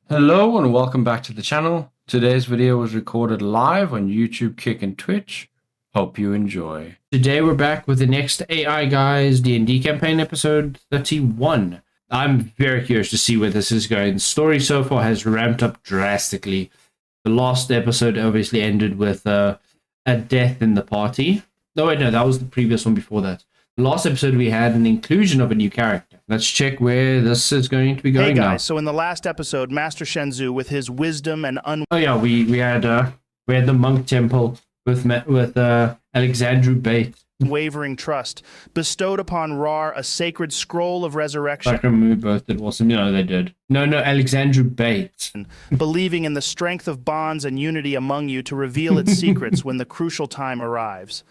Hello and welcome back to the channel. Today's video was recorded live on YouTube, Kick, and Twitch. Hope you enjoy. Today we're back with the next AI Guys D&D campaign, episode 31. I'm very curious to see where this is going. The story so far has ramped up drastically. The last episode obviously ended with a death in the party. No, wait, no, that was the previous one before that. The last episode we had an inclusion of a new character. Let's check where this is going to be going now. Hey guys, so in the last episode, Master Shenzhou, with his wisdom and we had the monk temple with Alexandru Bate. unwavering trust, bestowed upon Rar a sacred scroll of resurrection. We both did awesome. No, they did. No, Alexandru Bate. Believing in the strength of bonds and unity among you to reveal its secrets when the crucial time arrives.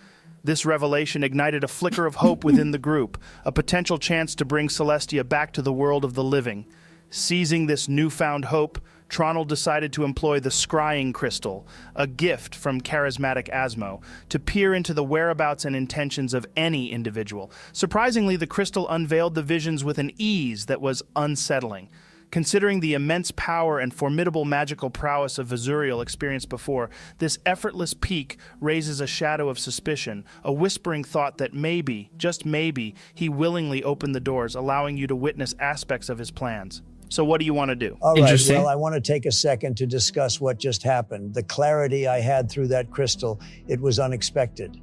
This revelation ignited a flicker of hope within the group, a potential chance to bring Celestia back to the world of the living. Seizing this newfound hope, Tronald decided to employ the scrying crystal, a gift from charismatic Asmo, to peer into the whereabouts and intentions of any individual. Surprisingly, the crystal unveiled the visions with an ease that was unsettling. Considering the immense power and formidable magical prowess of Vizuriel experienced before, this effortless peek raises a shadow of suspicion, a whispering thought that maybe, just maybe, he willingly opened the doors, allowing you to witness aspects of his plans. So what do you want to do? All right, well, I want to take a second to discuss what just happened. The clarity I had through that crystal, it was unexpected.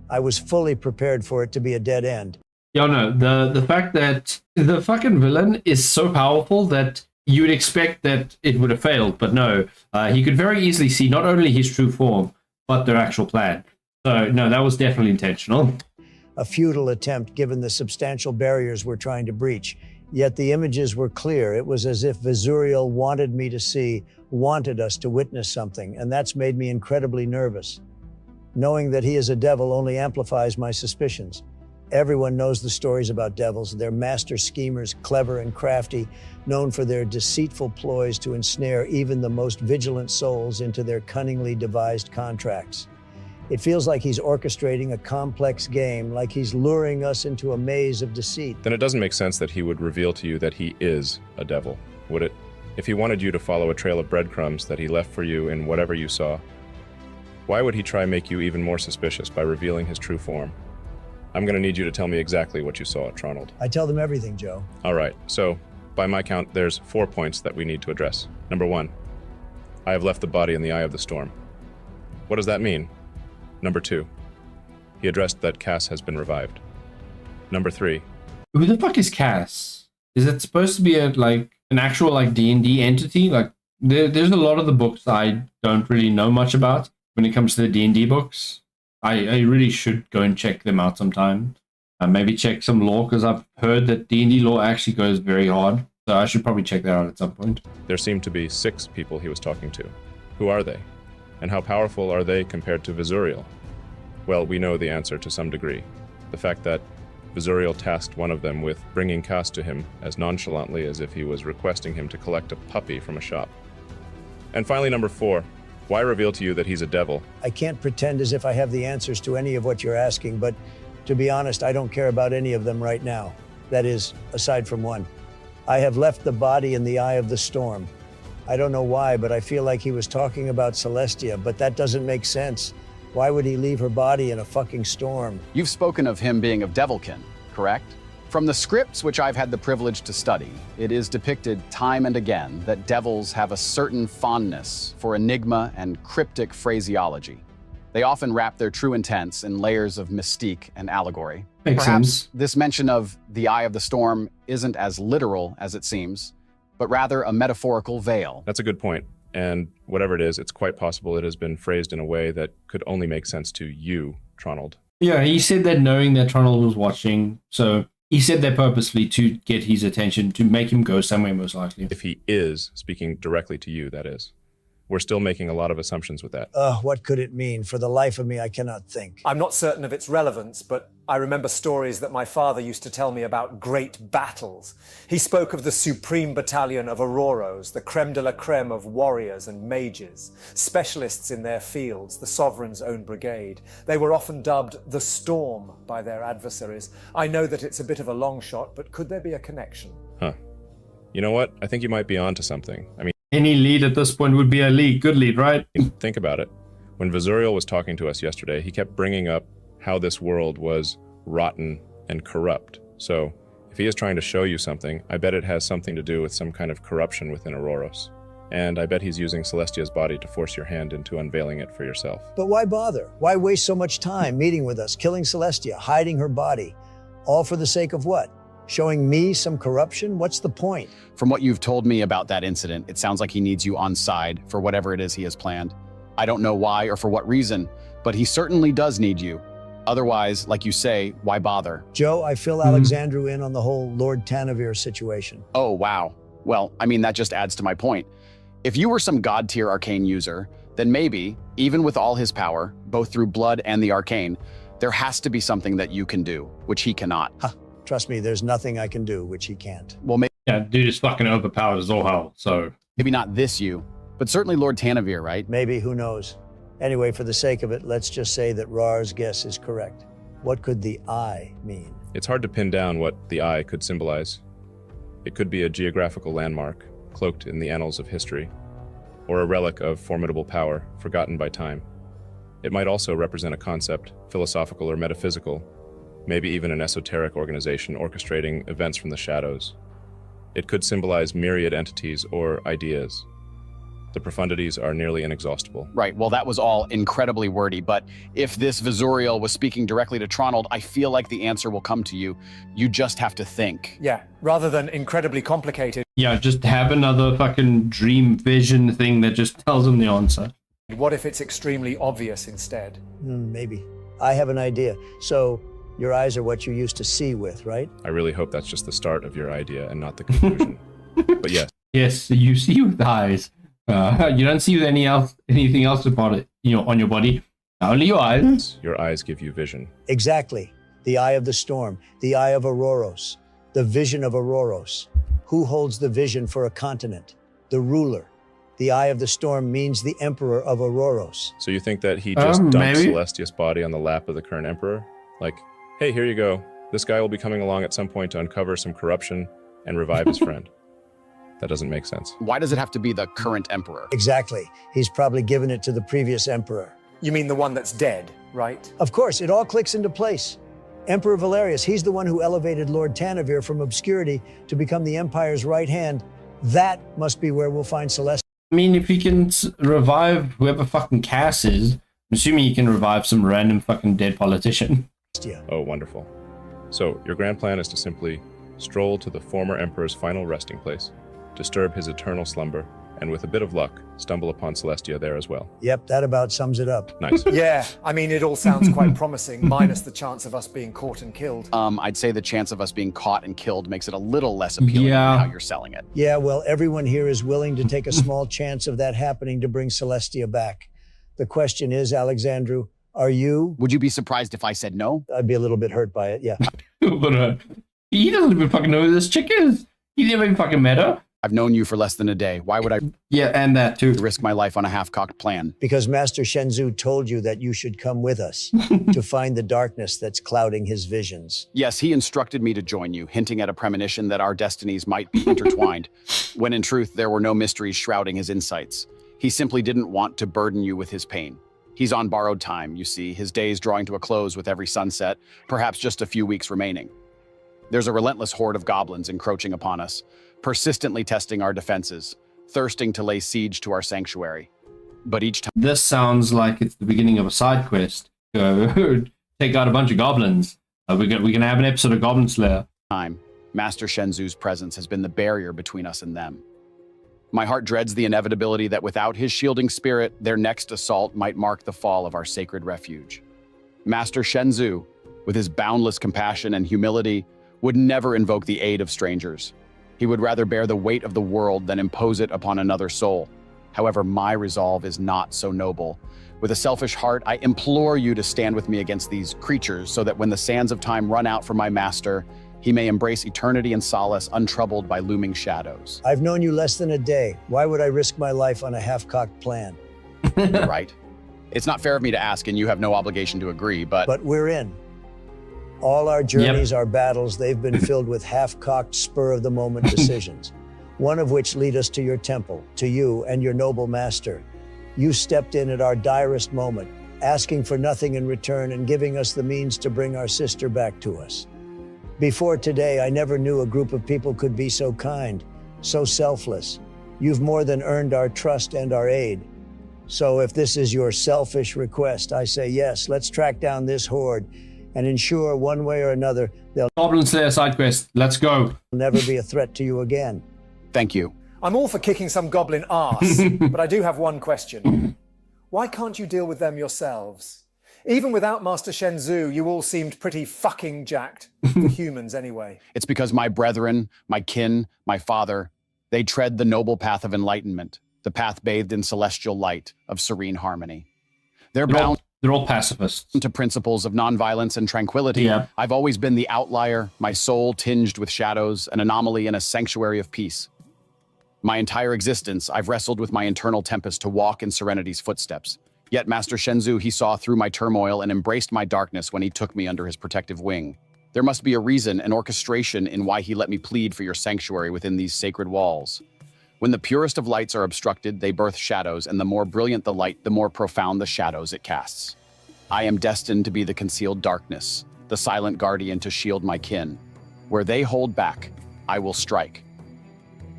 I was fully prepared for it to be a dead end. Yeah, no, the fact that the fucking villain is so powerful that you would expect that it would have failed, but no, he could very easily see not only his true form, but their actual plan. So, no, that was definitely intentional. A futile attempt given the substantial barriers we're trying to breach. Yet the images were clear. It was as if Vizuriel wanted me to see, wanted us to witness something, and that's made me incredibly nervous. Knowing that he is a devil only amplifies my suspicions. Everyone knows the stories about devils. They're master schemers, clever and crafty, known for their deceitful ploys to ensnare even the most vigilant souls into their cunningly devised contracts. It feels like he's orchestrating a complex game, like he's luring us into a maze of deceit. Then it doesn't make sense that he would reveal to you that he is a devil, would it? If he wanted you to follow a trail of breadcrumbs that he left for you in whatever you saw, why would he try to make you even more suspicious by revealing his true form? I'm going to need you to tell me exactly what you saw, Tronald. I tell them everything, Joe. All right, so by my count, there's 4 points that we need to address. Number 1, I have left the body in the eye of the storm. What does that mean? Number 2, he addressed that Cass has been revived. Number 3. Who the fuck is Cass? Is it supposed to be an actual D&D entity? There's a lot of the books I don't really know much about when it comes to the D&D books. I really should go and check them out sometime. Maybe check some lore, because I've heard that D&D lore actually goes very hard. So I should probably check that out at some point. There seemed to be 6 people he was talking to. Who are they? And how powerful are they compared to Vizuriel? Well, we know the answer to some degree. The fact that Vizuriel tasked one of them with bringing Cass to him as nonchalantly as if he was requesting him to collect a puppy from a shop. And finally, number 4. Why reveal to you that he's a devil? I can't pretend as if I have the answers to any of what you're asking, but to be honest, I don't care about any of them right now. That is, aside from one. I have left the body in the eye of the storm. I don't know why, but I feel like he was talking about Celestia, but that doesn't make sense. Why would he leave her body in a fucking storm? You've spoken of him being of Devilkin, correct? From the scripts which I've had the privilege to study, it is depicted time and again that devils have a certain fondness for enigma and cryptic phraseology. They often wrap their true intents in layers of mystique and allegory. Makes Perhaps sense. this mention of the eye of the storm isn't as literal as it seems, but rather a metaphorical veil. That's a good point. And whatever it is, it's quite possible it has been phrased in a way that could only make sense to you, Tronald. Yeah, he said that knowing that Tronald was watching, so he said that purposely to get his attention, to make him go somewhere most likely. If he is speaking directly to you, that is. We're still making a lot of assumptions with that. What could it mean? For the life of me, I cannot think. I'm not certain of its relevance, but I remember stories that my father used to tell me about great battles. He spoke of the supreme battalion of Auroros, the creme de la creme of warriors and mages, specialists in their fields, the sovereign's own brigade. They were often dubbed the Storm by their adversaries. I know that it's a bit of a long shot, but could there be a connection? Huh. You know what? I think you might be onto something. I mean, Any lead at this point would be a lead, good lead, right? Think about it. When Vizuriel was talking to us yesterday, he kept bringing up how this world was rotten and corrupt. So if he is trying to show you something, I bet it has something to do with some kind of corruption within Auroros. And I bet he's using Celestia's body to force your hand into unveiling it for yourself. But why bother? Why waste so much time meeting with us, killing Celestia, hiding her body? All for the sake of what? Showing me some corruption? What's the point? From what you've told me about that incident, it sounds like he needs you on side for whatever it is he has planned. I don't know why or for what reason, but he certainly does need you. Otherwise, like you say, why bother? Joe, I fill Alexandru in on the whole Lord Tanavir situation. Oh, wow. Well, I mean, that just adds to my point. If you were some god-tier arcane user, then maybe, even with all his power, both through blood and the arcane, there has to be something that you can do, which he cannot. Huh. Trust me, there's nothing I can do which he can't. Well, Yeah, dude is fucking overpowered as all hell, so. maybe not this you, but certainly Lord Tanavir, right? Maybe, who knows? Anyway, for the sake of it, let's just say that Rar's guess is correct. What could the eye mean? It's hard to pin down what the eye could symbolize. It could be a geographical landmark, cloaked in the annals of history, or a relic of formidable power, forgotten by time. It might also represent a concept, philosophical or metaphysical, maybe even an esoteric organization orchestrating events from the shadows. It could symbolize myriad entities or ideas. The profundities are nearly inexhaustible. Right, well, that was all incredibly wordy, but if this Vizuriel was speaking directly to Tronald, I feel like the answer will come to you. You just have to think. Yeah, rather than incredibly complicated, Yeah, just have another fucking dream vision thing that just tells him the answer. what if it's extremely obvious instead? Maybe. I have an idea. So, your eyes are what you used to see with, right? I really hope that's just the start of your idea and not the conclusion. But yes, Yes, you see with eyes. You don't see with anything else about it, on your body. Only your eyes. your eyes give you vision. Exactly. The eye of the storm, the eye of Auroros, the vision of Auroros. Who holds the vision for a continent? The ruler. The eye of the storm means the emperor of Auroros. So you think that he just dumped maybe. Celestia's body on the lap of the current emperor? Like, hey, here you go. This guy will be coming along at some point to uncover some corruption and revive his friend. That doesn't make sense. Why does it have to be the current emperor? Exactly. He's probably given it to the previous emperor. You mean the one that's dead, right? Of course, it all clicks into place. Emperor Valerius, he's the one who elevated Lord Tanavir from obscurity to become the Empire's right hand. That must be where we'll find Celestia. I mean, if he can revive whoever fucking Cass is, I'm assuming he can revive some random fucking dead politician. Oh, wonderful. So your grand plan is to simply stroll to the former emperor's final resting place, disturb his eternal slumber, and with a bit of luck, stumble upon Celestia there as well. Yep, that about sums it up. Nice. Yeah, I mean, it all sounds quite promising, minus the chance of us being caught and killed. I'd say the chance of us being caught and killed makes it a little less appealing Yeah. than how you're selling it. Yeah, well, everyone here is willing to take a small chance of that happening to bring Celestia back. The question is, Alexandru, are you? Would you be surprised if I said no? I'd be a little bit hurt by it, yeah. But he doesn't even fucking know who this chick is. He never even fucking met her. I've known you for less than a day. Why would I Yeah, and that too. risk my life on a half-cocked plan? Because Master Shenzhou told you that you should come with us to find the darkness that's clouding his visions. Yes, he instructed me to join you, hinting at a premonition that our destinies might be intertwined, when in truth there were no mysteries shrouding his insights. He simply didn't want to burden you with his pain. He's on borrowed time, you see, his days drawing to a close with every sunset, perhaps just a few weeks remaining. There's a relentless horde of goblins encroaching upon us, persistently testing our defenses, thirsting to lay siege to our sanctuary. But each This sounds like it's the beginning of a side quest. Go take out a bunch of goblins. We're gonna have an episode of Goblin Slayer. time, Master Shenzhou's presence has been the barrier between us and them. My heart dreads the inevitability that without his shielding spirit, their next assault might mark the fall of our sacred refuge. Master Shenzhou, with his boundless compassion and humility, would never invoke the aid of strangers. He would rather bear the weight of the world than impose it upon another soul. However, my resolve is not so noble. With a selfish heart, I implore you to stand with me against these creatures so that when the sands of time run out for my master, he may embrace eternity and solace untroubled by looming shadows. I've known you less than a day. Why would I risk my life on a half-cocked plan? You're right. It's not fair of me to ask, and you have no obligation to agree, but But we're in. All our journeys, our battles, they've been filled with half-cocked, spur-of-the-moment decisions. one of which lead us to your temple, to you and your noble master. You stepped in at our direst moment, asking for nothing in return and giving us the means to bring our sister back to us. Before today, I never knew a group of people could be so kind, so selfless. You've more than earned our trust and our aid. So if this is your selfish request, I say yes, let's track down this horde and ensure one way or another they'll Goblin Slayer side quest. Let's go. never be a threat to you again. Thank you. I'm all for kicking some goblin arse, but I do have one question. Why can't you deal with them yourselves? Even without Master Shenzhou, you all seemed pretty fucking jacked. For humans, anyway. It's because my brethren, my kin, my father, they tread the noble path of enlightenment, the path bathed in celestial light of serene harmony. They're bound They're all pacifists. to principles of nonviolence and tranquility. Yeah. I've always been the outlier, my soul tinged with shadows, an anomaly in a sanctuary of peace. My entire existence, I've wrestled with my internal tempest to walk in serenity's footsteps. Yet Master Shenzhou, he saw through my turmoil and embraced my darkness when he took me under his protective wing. There must be a reason, an orchestration in why he let me plead for your sanctuary within these sacred walls. When the purest of lights are obstructed, they birth shadows, and the more brilliant the light, the more profound the shadows it casts. I am destined to be the concealed darkness, the silent guardian to shield my kin. Where they hold back, I will strike.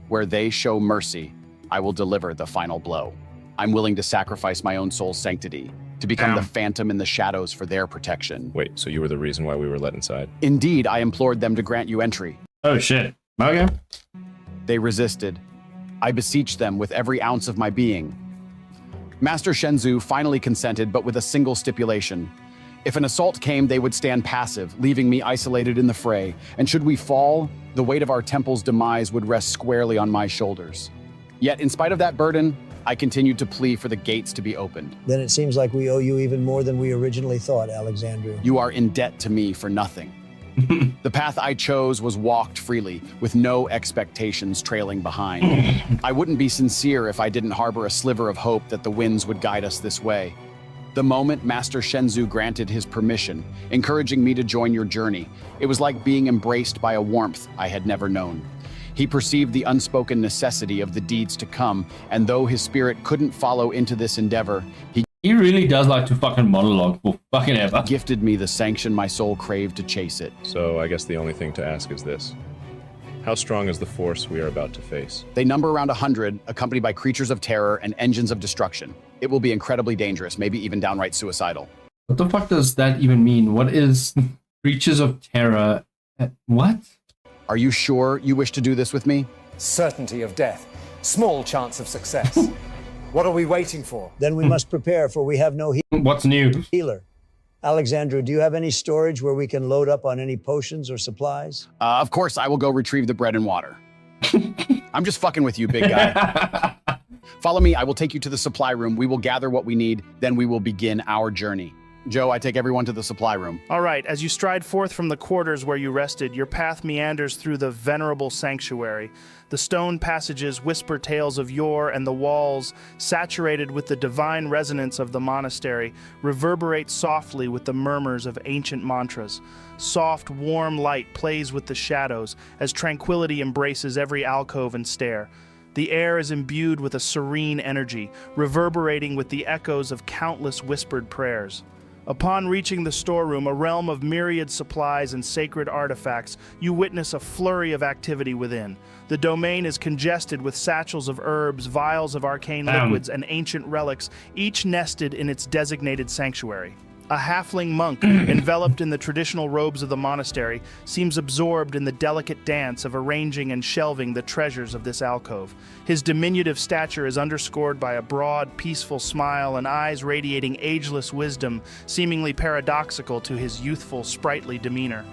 Where they show mercy, I will deliver the final blow. I'm willing to sacrifice my own soul's sanctity, to become the phantom in the shadows for their protection. Wait, so you were the reason why we were let inside? Indeed, I implored them to grant you entry. Oh shit. Okay. They resisted. I beseeched them with every ounce of my being. Master Shenzhou finally consented, but with a single stipulation. If an assault came, they would stand passive, leaving me isolated in the fray. And should we fall, the weight of our temple's demise would rest squarely on my shoulders. Yet, in spite of that burden, I continued to plead for the gates to be opened. Then it seems like we owe you even more than we originally thought, Alexandru. You are in debt to me for nothing. The path I chose was walked freely, with no expectations trailing behind. I wouldn't be sincere if I didn't harbor a sliver of hope that the winds would guide us this way. The moment Master Shenzhou granted his permission, encouraging me to join your journey, it was like being embraced by a warmth I had never known. He perceived the unspoken necessity of the deeds to come, and though his spirit couldn't follow into this endeavor, He really does like to fucking monologue for fucking ever. gifted me the sanction my soul craved to chase it. So I guess the only thing to ask is this. How strong is the force we are about to face? They number around 100, accompanied by creatures of terror and engines of destruction. It will be incredibly dangerous, maybe even downright suicidal. What the fuck does that even mean? What is creatures of terror? What? Are you sure you wish to do this with me? Certainty of death. Small chance of success. What are we waiting for? Then we must prepare, for we have no What's new? healer. Alexandru, do you have any storage where we can load up on any potions or supplies? Of course, I will go retrieve the bread and water. I'm just fucking with you, big guy. Follow me, I will take you to the supply room. We will gather what we need, then we will begin our journey. Joe, I take everyone to the supply room. All right, as you stride forth from the quarters where you rested, your path meanders through the venerable sanctuary. The stone passages whisper tales of yore, and the walls, saturated with the divine resonance of the monastery, reverberate softly with the murmurs of ancient mantras. Soft, warm light plays with the shadows as tranquility embraces every alcove and stair. The air is imbued with a serene energy, reverberating with the echoes of countless whispered prayers. Upon reaching the storeroom, a realm of myriad supplies and sacred artifacts, you witness a flurry of activity within. The domain is congested with satchels of herbs, vials of arcane liquids, and ancient relics, each nested in its designated sanctuary. A halfling monk, enveloped in the traditional robes of the monastery, seems absorbed in the delicate dance of arranging and shelving the treasures of this alcove. His diminutive stature is underscored by a broad, peaceful smile and eyes radiating ageless wisdom, seemingly paradoxical to his youthful, sprightly demeanor.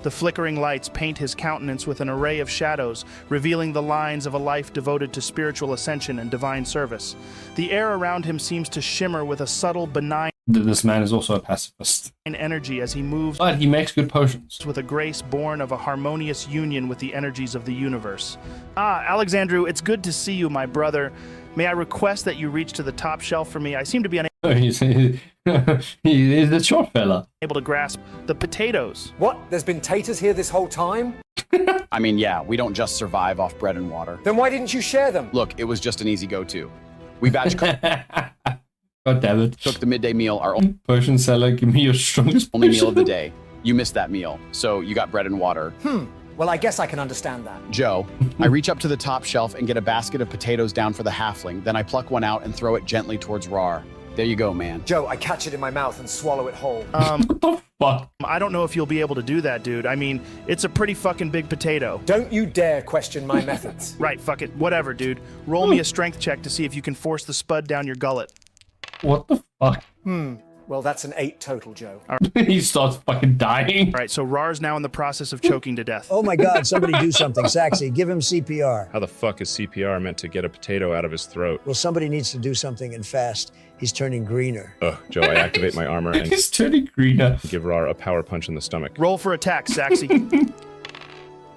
The flickering lights paint his countenance with an array of shadows, revealing the lines of a life devoted to spiritual ascension and divine service. The air around him seems to shimmer with a subtle, benign This man is also a pacifist. energy as he moves But he makes good potions. with a grace born of a harmonious union with the energies of the universe. Alexandru, it's good to see you, my brother. May I request that you reach to the top shelf for me? I seem to be Oh, he's a short fella. unable to grasp the potatoes. What? There's been taters here this whole time? I mean, yeah, we don't just survive off bread and water. Then why didn't you share them? Look, it was just an easy go-to. We batch God damn it. cook the midday meal, our Potion seller, give me your strongest only meal potion. of the day. You missed that meal, so you got bread and water. Well, I guess I can understand that. Joe, I reach up to the top shelf and get a basket of potatoes down for the halfling. Then I pluck one out and throw it gently towards Rar. There you go, man. Joe, I catch it in my mouth and swallow it whole. What the fuck? I don't know if you'll be able to do that, dude. I mean, it's a pretty fucking big potato. Don't you dare question my methods. Right, fuck it. Whatever, dude. Roll me a strength check to see if you can force the spud down your gullet. What the fuck? Well, that's an 8 total, Joe. He starts fucking dying. All right, so Rar's now in the process of choking to death. Oh my God, somebody do something. Saxy, give him CPR. How the fuck is CPR meant to get a potato out of his throat? Well, somebody needs to do something and fast. He's turning greener. Ugh, Joe, I activate my armor and He's turning greener. give Rar a power punch in the stomach. Roll for attack, Saxy.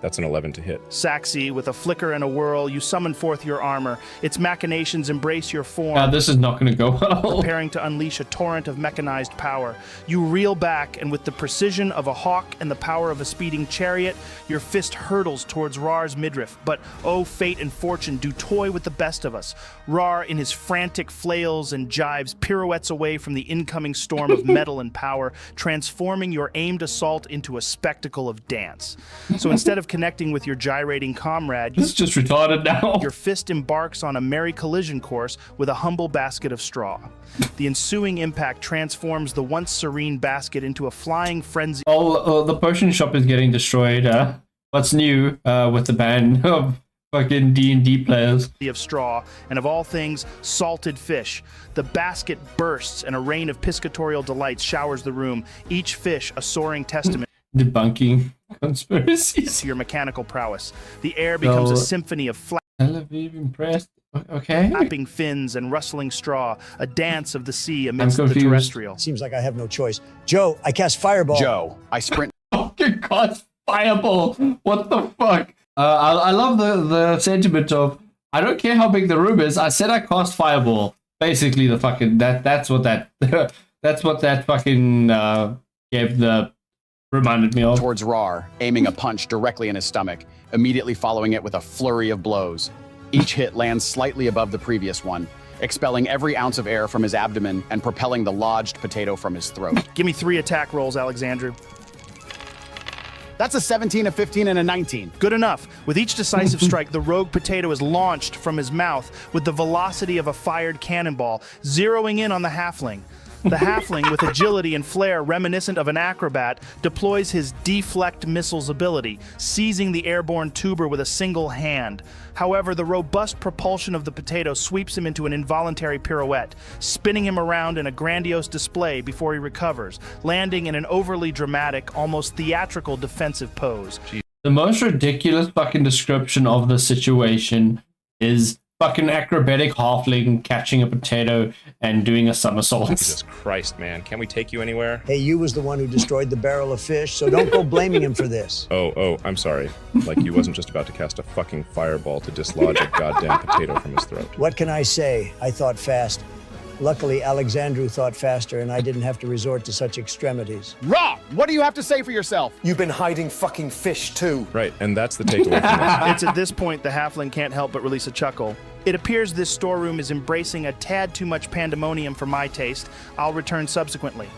That's an 11 to hit. Saxy, with a flicker and a whirl, you summon forth your armor. Its machinations embrace your form. Now this is not going to go well. Preparing to unleash a torrent of mechanized power. You reel back, and with the precision of a hawk and the power of a speeding chariot, your fist hurtles towards Rar's midriff. But, oh, fate and fortune do toy with the best of us. Rar, in his frantic flails and jives, pirouettes away from the incoming storm of metal and power, transforming your aimed assault into a spectacle of dance. So instead of connecting with your gyrating comrade, This is just retarded now. your fist embarks on a merry collision course with a humble basket of straw. The ensuing impact transforms the once serene basket into a flying frenzy Oh, the potion shop is getting destroyed. What's new with the ban of fucking D&D players? of straw, and of all things, salted fish. The basket bursts, and a rain of piscatorial delights showers the room, each fish a soaring testament Debunking conspiracies. to your mechanical prowess. The air becomes a So- symphony of Tel Aviv impressed. Okay. flapping fins and rustling straw, a dance of the sea amidst the confused. terrestrial. Seems like I have no choice. Joe, I cast Fireball. Joe, I sprint Fucking God, fireball. What the fuck? I love the sentiment of, I don't care how big the room is. I said I cast fireball. Basically, the fucking that's what that that's what that fucking gave the reminded me of. towards Rar, aiming a punch directly in his stomach, immediately following it with a flurry of blows. Each hit lands slightly above the previous one, expelling every ounce of air from his abdomen and propelling the lodged potato from his throat. Give me 3 attack rolls, Alexandru. That's a 17, a 15, and a 19. Good enough. With each decisive strike, the rogue potato is launched from his mouth with the velocity of a fired cannonball, zeroing in on the halfling. The halfling, with agility and flair reminiscent of an acrobat, deploys his deflect missiles ability, seizing the airborne tuber with a single hand. However, the robust propulsion of the potato sweeps him into an involuntary pirouette, spinning him around in a grandiose display before he recovers, landing in an overly dramatic, almost theatrical defensive pose. The most ridiculous fucking description of the situation is fucking acrobatic halfling catching a potato and doing a somersault. Jesus Christ, man. Can't we take you anywhere? Hey, you was the one who destroyed the barrel of fish, so don't go blaming him for this. Oh, I'm sorry. Like he wasn't just about to cast a fucking fireball to dislodge a goddamn potato from his throat. What can I say? I thought fast. Luckily, Alexandru thought faster, and I didn't have to resort to such extremities. Ra, what do you have to say for yourself? You've been hiding fucking fish too. Right, and that's the takeaway from this. It's at this point the halfling can't help but release a chuckle. It appears this storeroom is embracing a tad too much pandemonium for my taste. I'll return subsequently.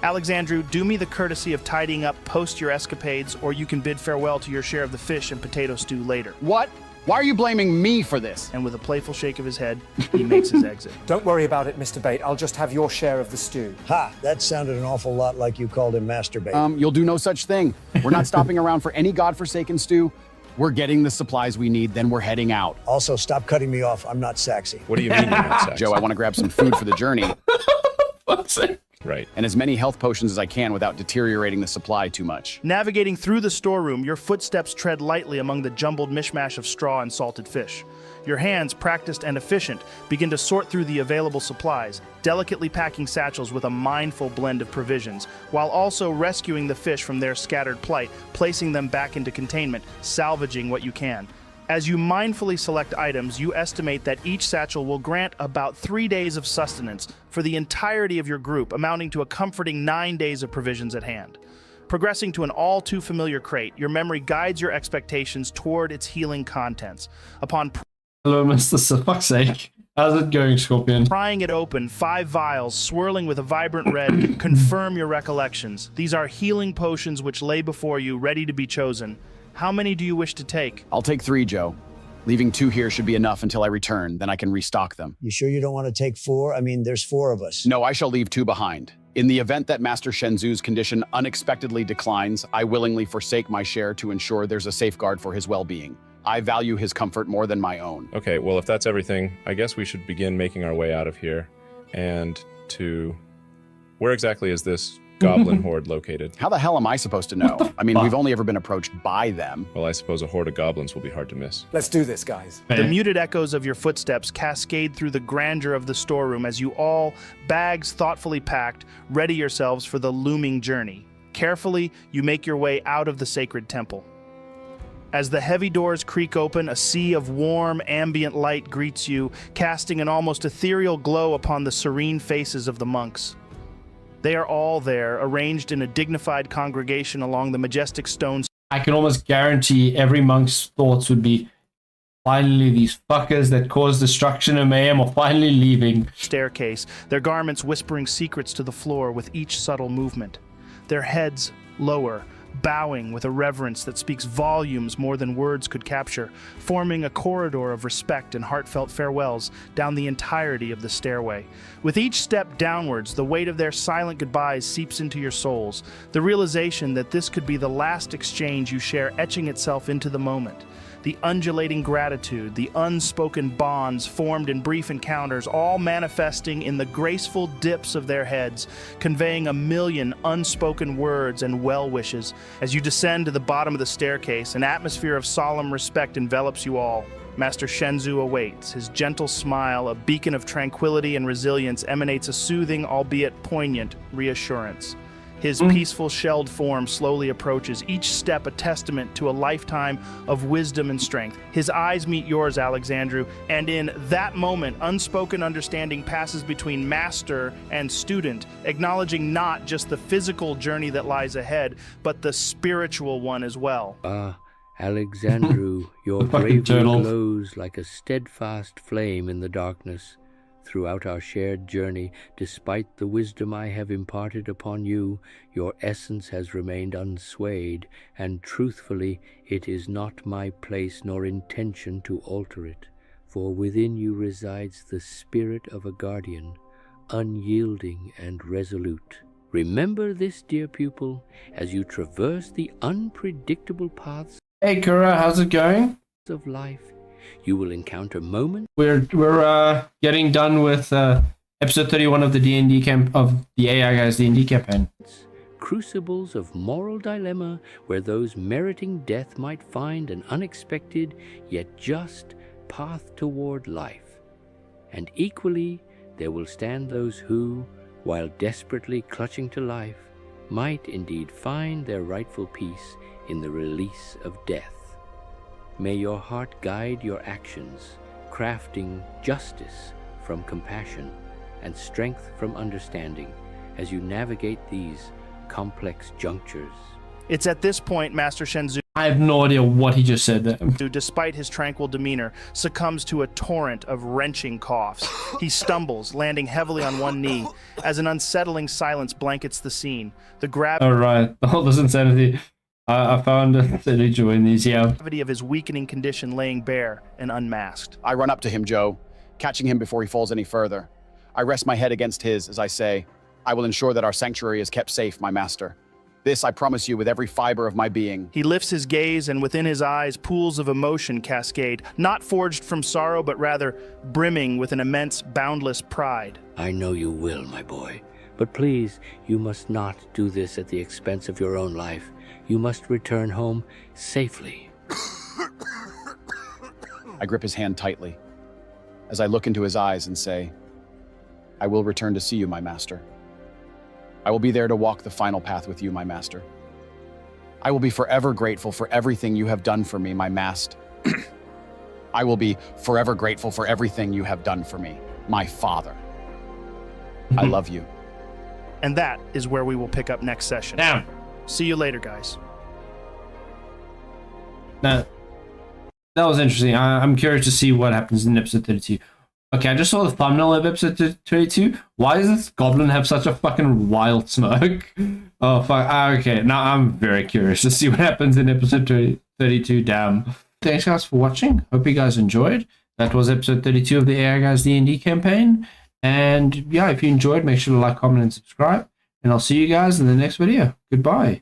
Alexandru, do me the courtesy of tidying up post your escapades, or you can bid farewell to your share of the fish and potato stew later. What? Why are you blaming me for this? And with a playful shake of his head, he makes his exit. Don't worry about it, Mr. Bate. I'll just have your share of the stew. Ha! That sounded an awful lot like you called him masturbate. You'll do no such thing. We're not stopping around for any godforsaken stew. We're getting the supplies we need, then we're heading out. Also, stop cutting me off. I'm not Saxy. What do you mean you're not sexy? Joe, I want to grab some food for the journey Fuck's sake. Right. and as many health potions as I can without deteriorating the supply too much. Navigating through the storeroom, your footsteps tread lightly among the jumbled mishmash of straw and salted fish. Your hands, practiced and efficient, begin to sort through the available supplies, delicately packing satchels with a mindful blend of provisions, while also rescuing the fish from their scattered plight, placing them back into containment, salvaging what you can. As you mindfully select items, you estimate that each satchel will grant about 3 days of sustenance for the entirety of your group, amounting to a comforting 9 days of provisions at hand. Progressing to an all-too-familiar crate, your memory guides your expectations toward its healing contents. Upon Hello, Mr. For fuck's sake. How's it going, Scorpion? prying it open, 5 vials, swirling with a vibrant red, confirm your recollections. These are healing potions which lay before you, ready to be chosen. How many do you wish to take? I'll take 3, Joe. Leaving 2 here should be enough until I return, then I can restock them. You sure you don't want to take 4? I mean, there's 4 of us. No, I shall leave 2 behind. In the event that Master Shenzu's condition unexpectedly declines, I willingly forsake my share to ensure there's a safeguard for his well-being. I value his comfort more than my own. Okay, well, if that's everything, I guess we should begin making our way out of here. And to... Where exactly is this goblin horde located? How the hell am I supposed to know? I mean, we've only ever been approached by them. Well, I suppose a horde of goblins will be hard to miss. Let's do this, guys. The muted echoes of your footsteps cascade through the grandeur of the storeroom as you all, bags thoughtfully packed, ready yourselves for the looming journey. Carefully, you make your way out of the sacred temple. As the heavy doors creak open, a sea of warm, ambient light greets you, casting an almost ethereal glow upon the serene faces of the monks. They are all there, arranged in a dignified congregation along the majestic stone. I can almost guarantee every monk's thoughts would be, finally these fuckers that caused destruction and mayhem are finally leaving. Staircase, their garments whispering secrets to the floor with each subtle movement. Their heads lower, bowing with a reverence that speaks volumes more than words could capture, forming a corridor of respect and heartfelt farewells down the entirety of the stairway. With each step downwards, the weight of their silent goodbyes seeps into your souls, the realization that this could be the last exchange you share etching itself into the moment. The undulating gratitude, the unspoken bonds formed in brief encounters, all manifesting in the graceful dips of their heads, conveying a million unspoken words and well wishes. As you descend to the bottom of the staircase, an atmosphere of solemn respect envelops you all. Master Shenzu awaits. His gentle smile, a beacon of tranquility and resilience, emanates a soothing, albeit poignant, reassurance. His peaceful shelled form slowly approaches, each step a testament to a lifetime of wisdom and strength. His eyes meet yours, Alexandru, and in that moment, unspoken understanding passes between master and student, acknowledging not just the physical journey that lies ahead, but the spiritual one as well. Alexandru, your bravery glows like a steadfast flame in the darkness. Throughout our shared journey, despite the wisdom I have imparted upon you, your essence has remained unswayed, and truthfully, it is not my place nor intention to alter it, for within you resides the spirit of a guardian, unyielding and resolute. Remember this, dear pupil, as you traverse the unpredictable paths Hey, Kura, how's it going? of life. You will encounter moments. We're getting done with episode 31 of the D&D camp of the AI Guys D&D campaign. Crucibles of moral dilemma where those meriting death might find an unexpected yet just path toward life. And equally, there will stand those who, while desperately clutching to life, might indeed find their rightful peace in the release of death. May your heart guide your actions, crafting justice from compassion and strength from understanding as you navigate these complex junctures. It's at this point Master Shenzu, I have no idea what he just said there. despite his tranquil demeanor, succumbs to a torrent of wrenching coughs. He stumbles, landing heavily on one knee, as an unsettling silence blankets the scene. The All right, all this insanity. I found that he joined these, yeah. gravity of his weakening condition laying bare and unmasked. I run up to him, Joe, catching him before he falls any further. I rest my head against his as I say, I will ensure that our sanctuary is kept safe, my master. This I promise you with every fiber of my being. He lifts his gaze, and within his eyes pools of emotion cascade, not forged from sorrow, but rather brimming with an immense, boundless pride. I know you will, my boy, but please, you must not do this at the expense of your own life. You must return home safely. I grip his hand tightly as I look into his eyes and say, I will return to see you, my master. I will be there to walk the final path with you, my master. I will be forever grateful for everything you have done for me, my mast. I will be forever grateful for everything you have done for me, my father. I love you. And that is where we will pick up next session. Damn. See you later, guys. Now, that was interesting. I'm curious to see what happens in episode 32. Okay, I just saw the thumbnail of episode 32. Why does this goblin have such a fucking wild smoke? Oh, fuck. Okay, now I'm very curious to see what happens in episode 32. Damn. Thanks, guys, for watching. Hope you guys enjoyed. That was episode 32 of the AI Guys D&D campaign. And yeah, if you enjoyed, make sure to like, comment, and subscribe. And I'll see you guys in the next video. Goodbye.